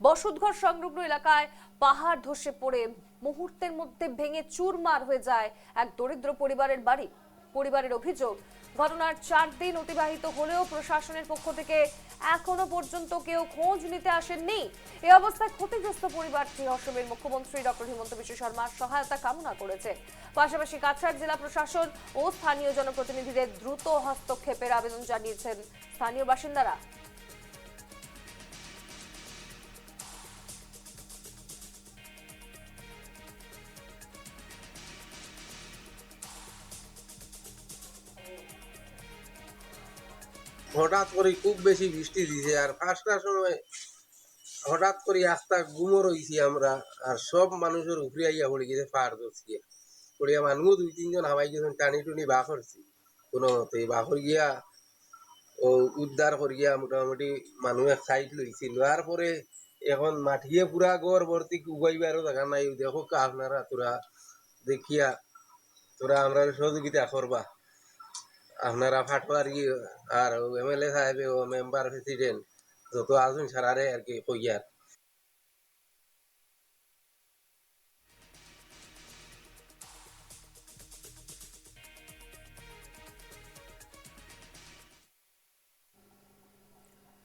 বসতঘর সংলগ্ন এলাকায় পাহাড় ধসে পড়ে মুহূর্তের মধ্যে ভেঙে চুরমার হয়ে যায় এক দরিদ্র পরিবারের বাড়ি। পরিবারের অভিযোগ, ঘটনার 4 দিন অতিবাহিত হলেও প্রশাসনের পক্ষ থেকে এখনো পর্যন্ত কেউ খোঁজ নিতে আসেননি। এই অবস্থায় ক্ষতিগ্রস্ত পরিবারটি অসমের মুখ্যমন্ত্রী ডক্টর হিমন্ত বিশ্ব শর্মার সহায়তা কামনা করেছে। পাশাপাশি কাছাড় জেলা প্রশাসন ও স্থানীয় জনপ্রতিনিধিদের দ্রুত হস্তক্ষেপের আবেদন জানিয়েছেন স্থানীয় বাসিন্দারা। হঠাৎ করে খুব বেশি বৃষ্টি দিছে আর 5টার সময় হঠাৎ করে আস্তা গুমর হইছি আমরা আর সব মানুষের উপরে আইয়া পড়ে গেছে পাহাড় ধরছিয়া পড়িয়া মানুষ 2-3 জন হামাই গেছেন টানি টুনি বা করছি কোনো মতে বা গিয়া ও উদ্ধার করিয়া মোটামুটি মানুষ এক সাইড লইছি লওয়ার পরে এখন মাঠিয়ে পুরা গড় ভর্তি উগাইবারও দেখা নাই দেখো আপনারা তোরা দেখিয়া তোরা আমরা সহযোগিতা করবা আপনারা ফাটবার আর এমএলএ সাহেব ও মেম্বার প্রেসিডেন্ট যত আসুন সারারে আর কি কইয়ার